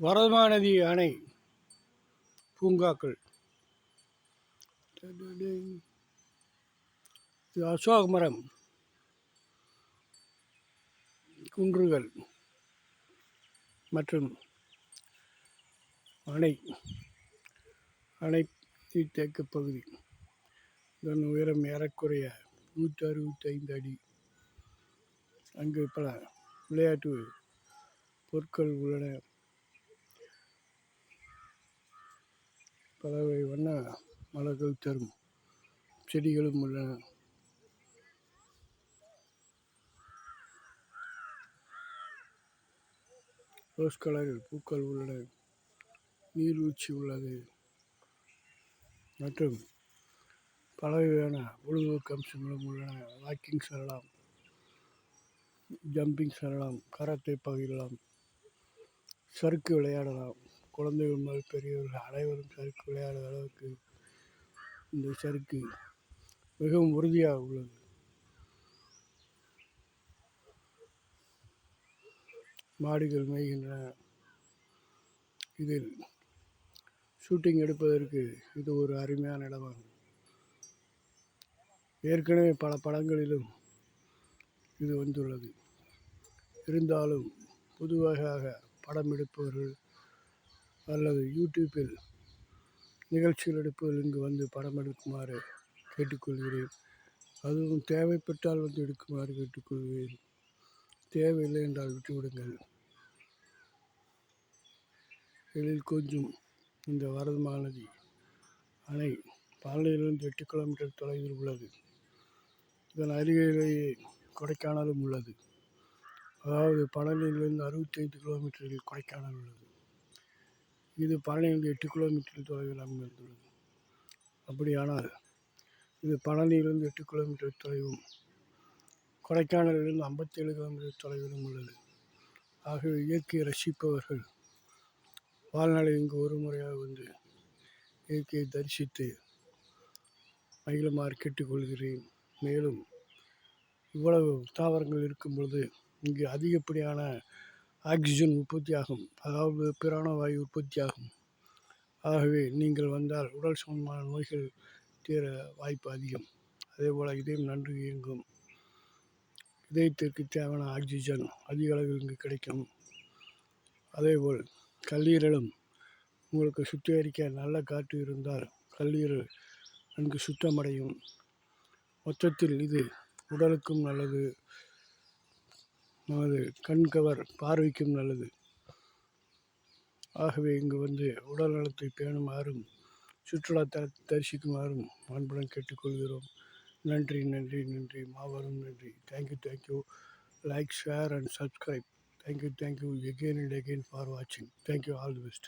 வரதமாநதி அணை பூங்காக்கள், அசோக மரம், குன்றுகள் மற்றும் அணை நீர்த்தேக்க பகுதி. இதன் உயரம் ஏறக்குறைய 165 அடி. அங்கு பல விளையாட்டு பொருட்கள் உள்ளன. பல வண்ண மலர்கள் தரும் செடிகளும் உள்ளன. ரோஸ் கலரில் பூக்கள் உள்ளன. நீர்வீழ்ச்சி உள்ளது மற்றும் பல வகையான பொழுதுபோக்கு அம்சங்களும் உள்ளன. வாக்கிங் செல்லலாம், ஜம்பிங் செல்லலாம், கராத்தே பயிலலாம், சறுக்கு விளையாடலாம். குழந்தைகள் முதல் பெரியவர்கள் அனைவரும் சறுக்கு விளையாடுற அளவுக்கு இந்த சறுக்கு மிகவும் உறுதியாக உள்ளது. மாடுகள் மேய்கின்றன. இதில் ஷூட்டிங் எடுப்பதற்கு இது ஒரு அருமையான இடமாகும். ஏற்கனவே பல படங்களிலும் இது வந்துள்ளது. இருந்தாலும் புதுவகையாக படம் எடுப்பவர்கள் அல்லது யூடியூப்பில் நிகழ்ச்சிகள் எடுப்பவர்கள் இங்கு வந்து படம் எடுக்குமாறு கேட்டுக்கொள்கிறேன். அதுவும் தேவைப்பட்டால் வந்து எடுக்குமாறு கேட்டுக்கொள்கிறேன். தேவையில்லை என்றால் விட்டுவிடுங்கள். எழில் கொஞ்சும் இந்த வரதமாநதி அணை பழனியிலிருந்து 8 கிலோமீட்டர் தொலைவில் உள்ளது. இதன் அருகிலேயே கொடைக்கானலும் உள்ளது. அதாவது பழனியிலிருந்து 65 கிலோமீட்டரில் கொடைக்கானல் உள்ளது. இது பழனியிலிருந்து 8 கிலோமீட்டர் தொலைவில் அமைந்துள்ளது. அப்படியானால் இது பழனியிலிருந்து 8 கிலோமீட்டர் தொலைவும் கொடைக்கானலிலிருந்து 57 கிலோமீட்டர் தொலைவிலும் உள்ளது. ஆகவே இயற்கையை ரசிப்பவர்கள் வாழ்நாளில் இங்கு ஒரு முறையாக வந்து இயற்கையை தரிசித்து மகிழுமாறு கேட்டுக்கொள்கிறேன். மேலும் இவ்வளவு தாவரங்கள் இருக்கும் பொழுது இங்கு அதிகப்படியான ஆக்சிஜன் உற்பத்தியாகும், அதாவது பிராணவாயு உற்பத்தியாகும். ஆகவே நீங்கள் வந்தால் உடல் சம்பந்தமான நோய்கள் தீர வாய்ப்பு அதிகம். அதேபோல் இதயம் நன்கு இயங்கும். இதயத்திற்கு தேவையான ஆக்சிஜன் அதிக அளவில் இங்கு கிடைக்கும். அதேபோல் கல்லீரலும் உங்களுக்கு சுத்திகரிக்க நல்ல காற்று இருந்தால் கல்லீரல் நன்கு சுத்தமடையும். மொத்தத்தில் இது உடலுக்கும் நல்லது, நமது கண்கவர் பார்வைக்கும் நல்லது. ஆகவே இங்கு வந்து உடல் நலத்தை பேணுமாறும் சுற்றுலா தலத்தை தரிசிக்குமாறும் அன்புடன் கேட்டுக்கொள்கிறோம். நன்றி நன்றி நன்றி, மாபெரும் நன்றி. Thank you. Like, share and subscribe. Thank you again and again for watching. Thank you. All the best.